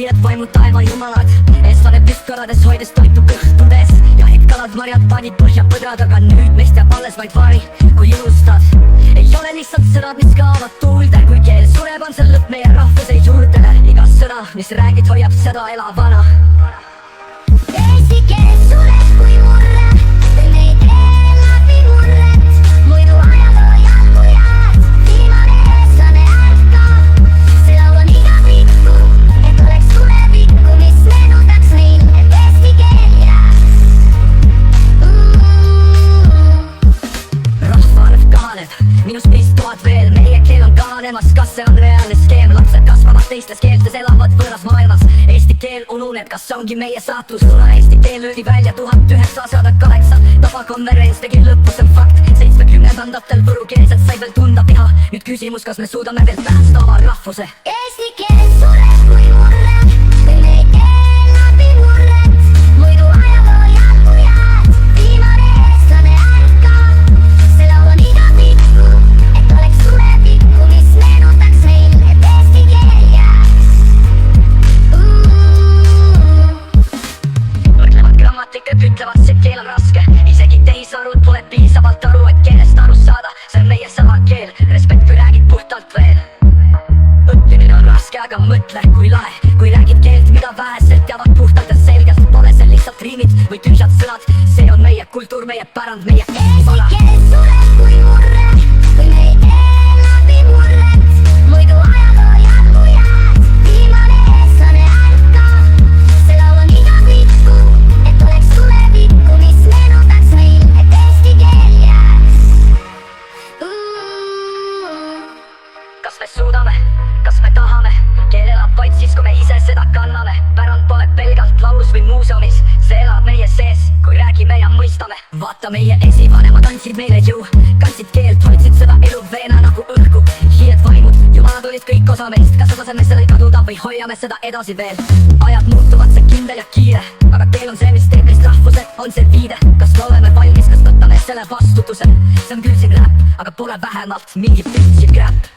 hiired vaimud taevajumalad. Eestlane püstkorades hoides toitu kõhtudes ja hetkalad marjad panid põhja põdrad, aga nüüd meist jääb alles vaid vari, kui ilustad. Ei ole lihtsalt sõnad, mis kaovad tuulde, kui keel sureb, on see lõpp meie rahvuse juurtele. Iga sõna, mis räägid, hoiab seda elavana. Eesti keel sureb kui murre, teeme ei tee läbi murret. Muidu ajaloo jalgujad, viimane eestlane ärkab. See laul on igapikku, et oleks tulevikku, mis meenutaks meil, et eesti keel jääb. Rahvaarv kahaneb, minus 5000 veel, meie keel on kahanemas. Kas see on reaalne skeem? Lapsed kasvavad teistes keeltes, elavad võõras maailmas. Eesti keel ununeb, kas ongi meie saatus? Kuna eesti keel löödi välja 1908, tabakonverents tegi lõppu, see on fakt. 70-ndatel võrukeelsed said veel tunda viha. Nüüd küsimus, kas me suudame veel päästa oma rahvuse? Eesti keel sureb kui murre, teeme ei tee läbi murret. Muidu ajaloo jalgujad, viimane eestlane ärkab. See laul on igapikku, et oleks tulevikku, mis meenutaks meil, et eesti keel jääb. Mõtlevad grammatikud ütlevad, see keel on raske. Isegi tehisarud pole piisavalt aru, et keelest aru saada. See on meie salakeel, respekt kui räägid puhtalt veel. Õppimine on raske, aga mõtle kui lahe, kui räägid keelt, mida väheselt teavad puhtalt ja selgelt. Pole see lihtsalt riimid või tühjad sõnad. See on meie kultuur, meie pärand, meie eesmala. Eesti keel sureb kui murre, teeme ei tee läbi murret. Muidu ajaloo jalgujad, viimane eestlane ärkab. See laul on igapikku, et oleks tulevikku, mis meenutaks meil, et eesti keel jääb. Kas me suudame, kas me tahame? Keel elab vaid siis, kui me ise seda kanname. Pärand pole pelgalt laulus või muuseumis, see elab meie sees, kui räägime ja mõistame. Vaata, meie esivanemad andsid meile jõu, kandsid keelt, hoidsid seda eluveena nagu õhku. Hiired vaimud, jumalad olid kõik osa meist. Kas laseme selle kaduda või hoiame seda edasi veel? Ajad muutuvad, see kindel ja kiire, aga keel on see, mis teeb meist rahvuse, on see viide. Kas me oleme valmis, kas võtame selle vastutuse? See on küll siin räpp, aga pole vähemalt mingi pitch ja crap.